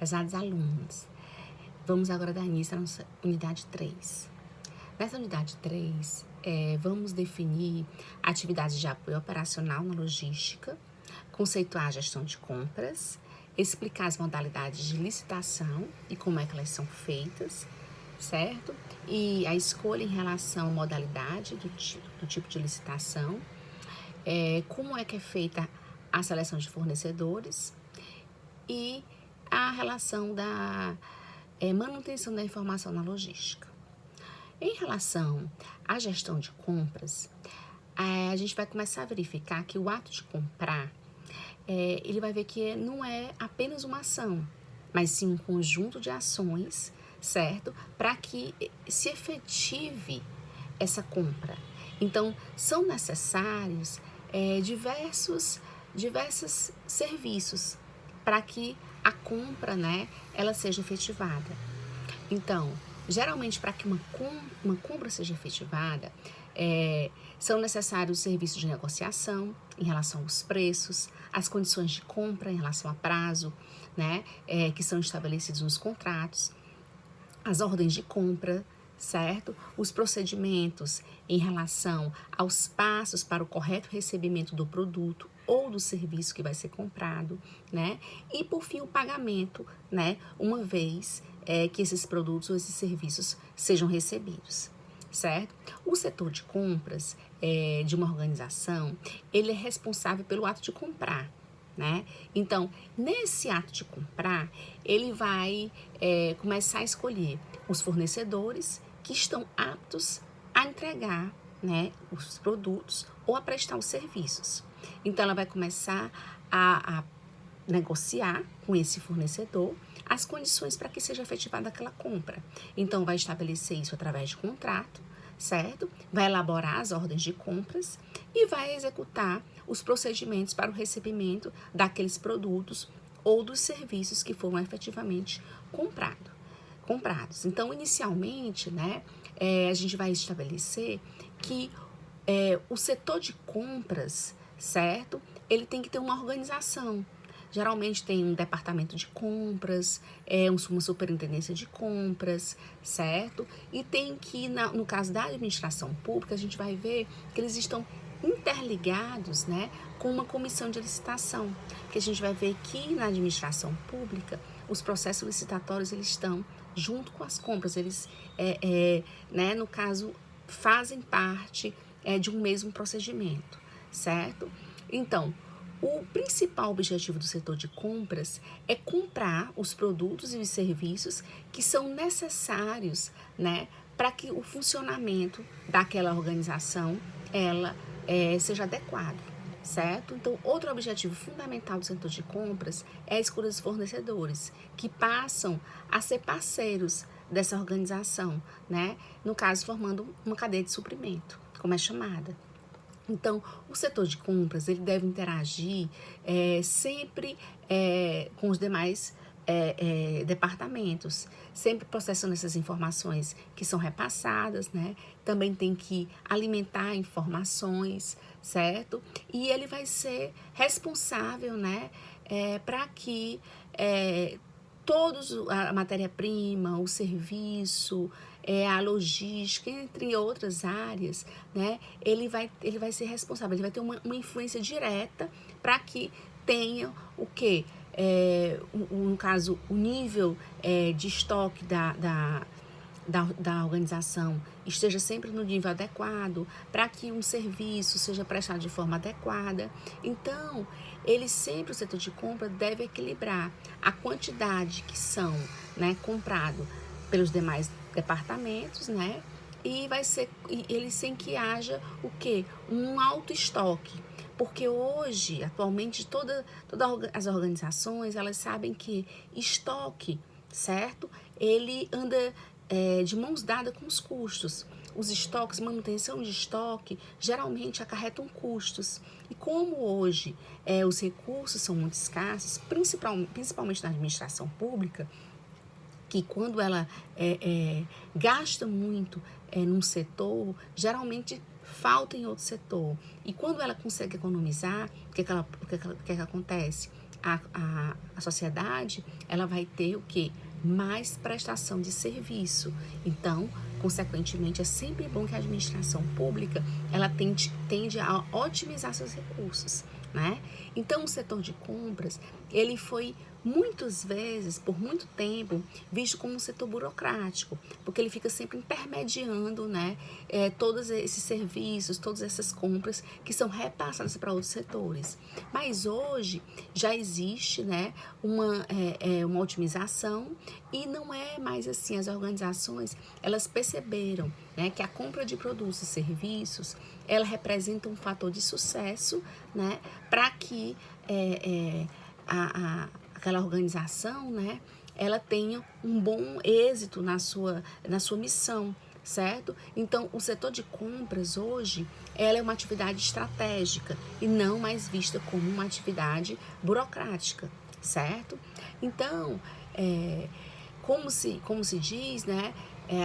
Prezados alunos, vamos agora dar início à nossa unidade 3. Nessa unidade 3, vamos definir atividades de apoio operacional na logística, conceituar a gestão de compras, explicar as modalidades de licitação e como é que elas são feitas, certo? E a escolha em relação à modalidade do tipo de licitação, como é que é feita a seleção de fornecedores e a relação da manutenção da informação na logística. Em relação à gestão de compras, a gente vai começar a verificar que o ato de comprar, ele vai ver que não é apenas uma ação, mas sim um conjunto de ações, certo? Para que se efetive essa compra. Então, são necessários diversos serviços para que a compra, ela seja efetivada. Então, geralmente, para que uma compra seja efetivada, são necessários serviços de negociação em relação aos preços, as condições de compra em relação a prazo, que são estabelecidos nos contratos, as ordens de compra, certo? Os procedimentos em relação aos passos para o correto recebimento do produto ou do serviço que vai ser comprado, E por fim o pagamento, uma vez que esses produtos ou esses serviços sejam recebidos, certo? O setor de compras de uma organização, ele é responsável pelo ato de comprar, Então, nesse ato de comprar, ele vai começar a escolher os fornecedores que estão aptos a entregar, os produtos ou a prestar os serviços. Então, ela vai começar a negociar com esse fornecedor as condições para que seja efetivada aquela compra. Então, vai estabelecer isso através de contrato, certo? Vai elaborar as ordens de compras e vai executar os procedimentos para o recebimento daqueles produtos ou dos serviços que foram efetivamente comprados. Então, inicialmente, a gente vai estabelecer que o setor de compras, certo? Ele tem que ter uma organização. Geralmente tem um departamento de compras, uma superintendência de compras, certo? E tem que, no caso da administração pública, a gente vai ver que eles estão interligados, com uma comissão de licitação. Que a gente vai ver que na administração pública, os processos licitatórios, eles estão junto com as compras. Eles, no caso, fazem parte de um mesmo procedimento, certo? Então, o principal objetivo do setor de compras é comprar os produtos e os serviços que são necessários, para que o funcionamento daquela organização seja adequado, certo? Então, outro objetivo fundamental do setor de compras é a escolha dos fornecedores, que passam a ser parceiros dessa organização, No caso, formando uma cadeia de suprimento, como é chamada. Então, o setor de compras, ele deve interagir sempre com os demais departamentos, sempre processando essas informações que são repassadas, Também tem que alimentar informações, certo? E ele vai ser responsável, para que a matéria-prima, o serviço, a logística, entre outras áreas, ele vai ser responsável, ele vai ter uma influência direta para que tenha o quê? No caso, o nível de estoque da organização esteja sempre no nível adequado, para que um serviço seja prestado de forma adequada. Então, o setor de compra deve equilibrar a quantidade que são comprado pelos demais departamentos, e ele sem que haja o quê? Um alto estoque. Porque hoje, atualmente, todas as organizações, elas sabem que estoque, certo? Ele anda de mãos dadas com os custos. Os estoques, manutenção de estoque, geralmente acarretam custos. E como hoje os recursos são muito escassos, principalmente na administração pública, que quando ela gasta muito num setor, geralmente falta em outro setor. E quando ela consegue economizar, o que acontece? a sociedade, ela vai ter o quê? Mais prestação de serviço. Então, consequentemente, é sempre bom que a administração pública, ela tende a otimizar seus recursos, né? Então, o setor de compras, ele foi muitas vezes, por muito tempo, visto como um setor burocrático, porque ele fica sempre intermediando, né, todos esses serviços, todas essas compras que são repassadas para outros setores. Mas hoje já existe, né, uma otimização e não é mais assim. As organizações, elas perceberam, né, que a compra de produtos e serviços, ela representa um fator de sucesso, né, para que aquela organização, né, ela tenha um bom êxito na sua missão, certo? Então, o setor de compras hoje, ela é uma atividade estratégica e não mais vista como uma atividade burocrática, certo? Então, como se diz, né,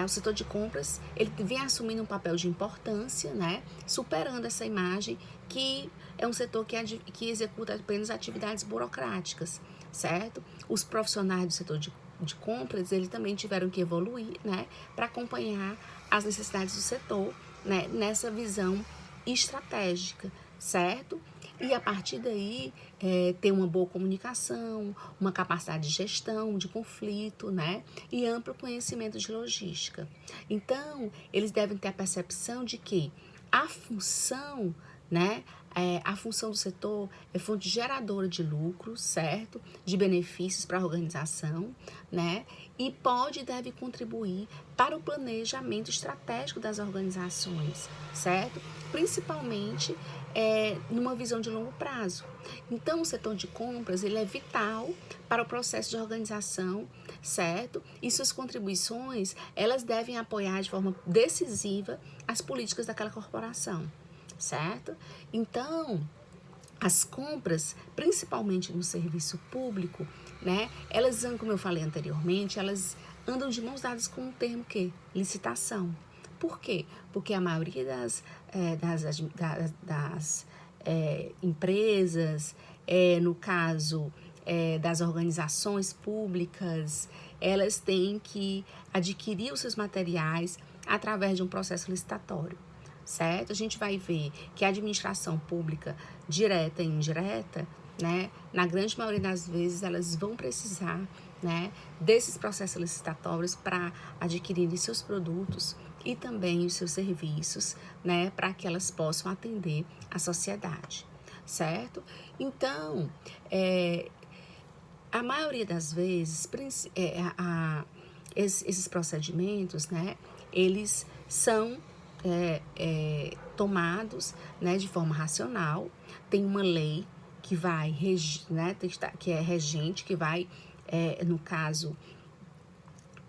o setor de compras, ele vem assumindo um papel de importância, né, superando essa imagem que é um setor que executa apenas atividades burocráticas, certo? Os profissionais do setor de compras, eles também tiveram que evoluir, né, para acompanhar as necessidades do setor, né, nessa visão estratégica, certo? E a partir daí, ter uma boa comunicação, uma capacidade de gestão, de conflito, né? E amplo conhecimento de logística. Então, eles devem ter a percepção de que a função, né? A função do setor é fonte geradora de lucro, certo? De benefícios para a organização, né? E pode e deve contribuir para o planejamento estratégico das organizações, certo? Principalmente numa visão de longo prazo. Então, o setor de compras, ele é vital para o processo de organização, certo? E suas contribuições, elas devem apoiar de forma decisiva as políticas daquela corporação, certo? Então, as compras, principalmente no serviço público, né, elas, como eu falei anteriormente, elas andam de mãos dadas com o termo que? Licitação. Por quê? Porque a maioria das empresas, no caso das organizações públicas, elas têm que adquirir os seus materiais através de um processo licitatório, certo? A gente vai ver que a administração pública, direta e indireta, né, na grande maioria das vezes, elas vão precisar, né, desses processos licitatórios para adquirirem seus produtos e também os seus serviços, né, para que elas possam atender a sociedade, certo? Então, a maioria das vezes, esses procedimentos, né, eles são tomados, né, de forma racional. Tem uma lei que vai, né, que é regente, que vai, no caso,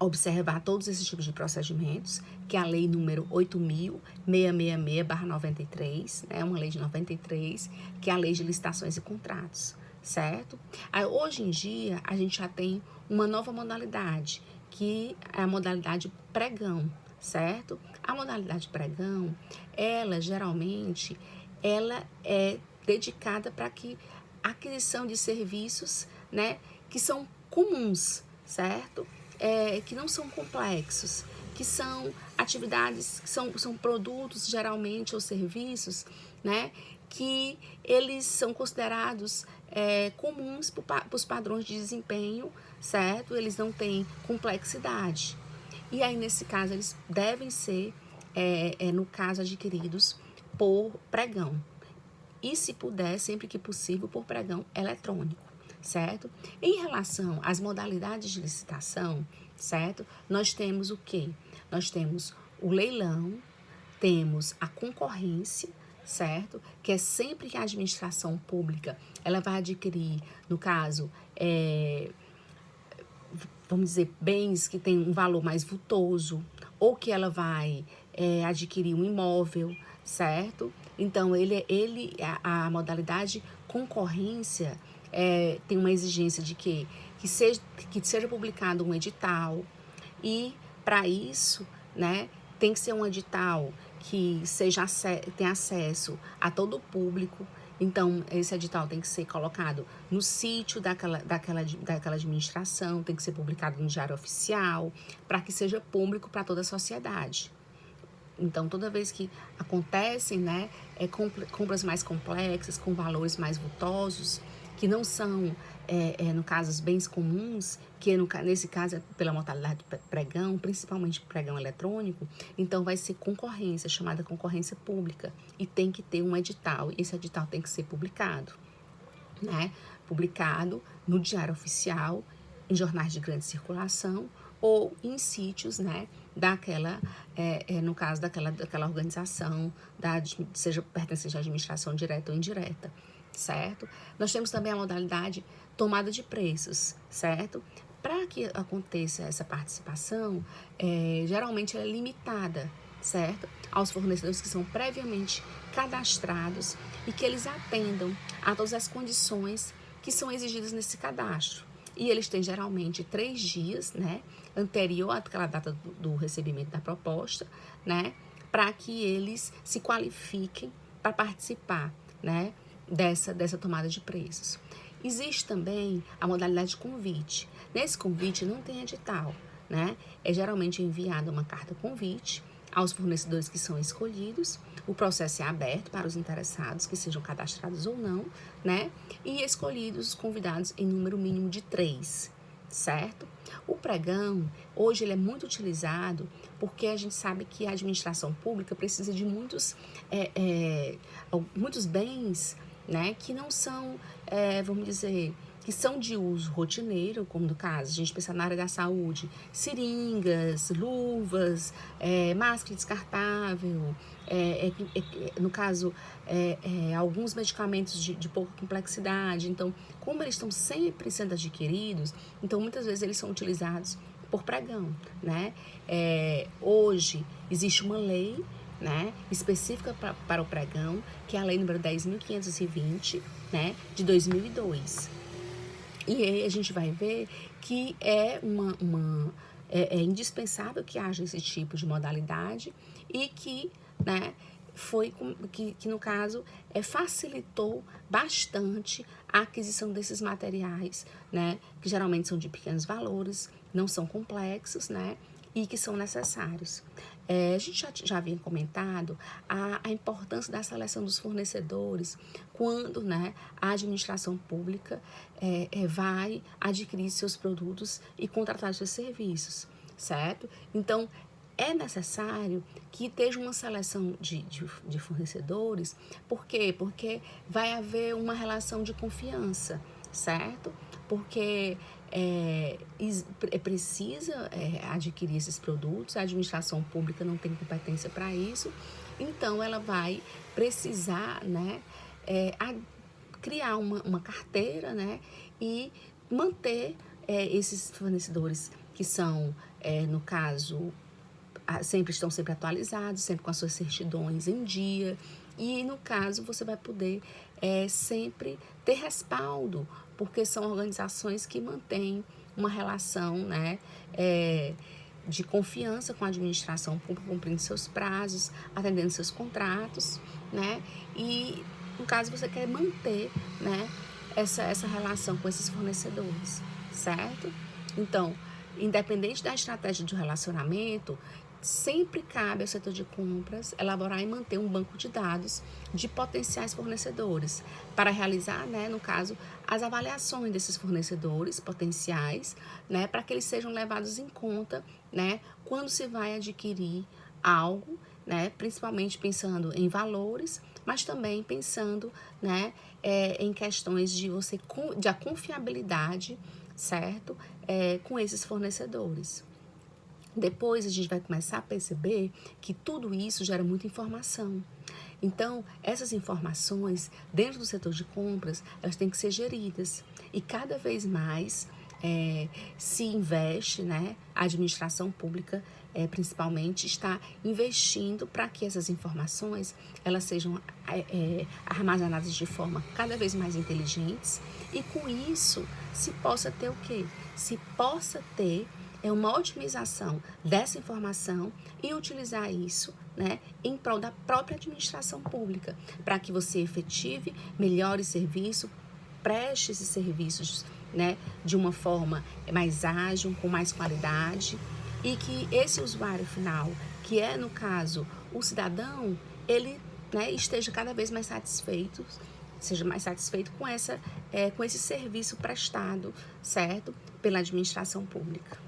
observar todos esses tipos de procedimentos, que é a lei número 8.666/93, né, uma lei de 93, que é a lei de licitações e contratos, certo? Aí, hoje em dia, a gente já tem uma nova modalidade, que é a modalidade pregão, certo? A modalidade pregão, ela geralmente, ela é dedicada para que a aquisição de serviços, né, que são comuns, certo? Que não são complexos, que são atividades, que são produtos geralmente ou serviços, né, que eles são considerados comuns para os padrões de desempenho, certo? Eles não têm complexidade. E aí, nesse caso, eles devem ser, no caso, adquiridos por pregão. E, se puder, sempre que possível, por pregão eletrônico, certo? Em relação às modalidades de licitação, certo? Nós temos o quê? Nós temos o leilão, temos a concorrência, certo? Que é sempre que a administração pública, ela vai adquirir, no caso, vamos dizer, bens que têm um valor mais vultoso, ou que ela vai adquirir um imóvel, certo? Então, a modalidade concorrência tem uma exigência de que seja publicado um edital, e para isso, né, tem que ser um edital que tenha acesso a todo o público, Então, esse edital tem que ser colocado no sítio daquela administração, tem que ser publicado no Diário Oficial, para que seja público para toda a sociedade. Então, toda vez que acontecem, né, compras mais complexas, com valores mais vultosos, que não são, no caso, os bens comuns, que nesse caso é pela modalidade de pregão, principalmente pregão eletrônico, então vai ser concorrência, chamada concorrência pública, e tem que ter um edital, e esse edital tem que ser publicado, né, publicado no Diário Oficial, em jornais de grande circulação, ou em sítios, né, no caso daquela organização, seja pertencente à administração direta ou indireta, certo? Nós temos também a modalidade tomada de preços, certo? Para que aconteça essa participação, geralmente ela é limitada, certo? Aos fornecedores que são previamente cadastrados e que eles atendam a todas as condições que são exigidas nesse cadastro. E eles têm geralmente 3 dias, né, anterior àquela data do recebimento da proposta, né, para que eles se qualifiquem para participar, né, dessa tomada de preços. Existe também a modalidade de convite. Nesse convite não tem edital, né, é geralmente enviada uma carta convite aos fornecedores que são escolhidos. O processo é aberto para os interessados, que sejam cadastrados ou não, né? E escolhidos os convidados em número mínimo de 3, certo? O pregão, hoje, ele é muito utilizado porque a gente sabe que a administração pública precisa de muitos bens, né? Que não são, vamos dizer, que são de uso rotineiro, como no caso, a gente pensa na área da saúde, seringas, luvas, máscara descartável, no caso, alguns medicamentos de pouca complexidade. Então, como eles estão sempre sendo adquiridos, então muitas vezes eles são utilizados por pregão, né? Hoje existe uma lei, né, específica para o pregão, que é a lei número 10.520, né, de 2002. E aí a gente vai ver que é indispensável que haja esse tipo de modalidade e que, né, que no caso facilitou bastante a aquisição desses materiais, né, que geralmente são de pequenos valores, não são complexos, né, e que são necessários. A gente já havia comentado a importância da seleção dos fornecedores quando, né, a administração pública vai adquirir seus produtos e contratar seus serviços, certo? Então, é necessário que esteja uma seleção de fornecedores. Por quê? Porque vai haver uma relação de confiança, certo? Porque precisa adquirir esses produtos, a administração pública não tem competência para isso, então ela vai precisar, né, criar uma carteira, né, e manter esses fornecedores que são, no caso, estão sempre atualizados, sempre com as suas certidões em dia, e no caso você vai poder sempre ter respaldo, porque são organizações que mantêm uma relação, né, de confiança com a administração pública, cumprindo seus prazos, atendendo seus contratos, né, e no caso você quer manter, né, essa relação com esses fornecedores, certo? Então, independente da estratégia de relacionamento, sempre cabe ao setor de compras elaborar e manter um banco de dados de potenciais fornecedores para realizar, né, no caso, as avaliações desses fornecedores potenciais, né, para que eles sejam levados em conta, né, quando se vai adquirir algo, né, principalmente pensando em valores, mas também pensando, né, em questões de a confiabilidade, certo, com esses fornecedores. Depois a gente vai começar a perceber que tudo isso gera muita informação. Então, essas informações dentro do setor de compras, elas têm que ser geridas. E cada vez mais se investe, né, a administração pública, principalmente, está investindo para que essas informações elas sejam armazenadas de forma cada vez mais inteligentes e com isso se possa ter o quê? Se possa ter é uma otimização dessa informação e utilizar isso, né, em prol da própria administração pública, para que você efetive melhores serviços, preste esses serviços, né, de uma forma mais ágil, com mais qualidade, e que esse usuário final, que é, no caso, o cidadão, ele, né, esteja cada vez mais satisfeito, seja mais satisfeito com esse serviço prestado, certo? Pela administração pública.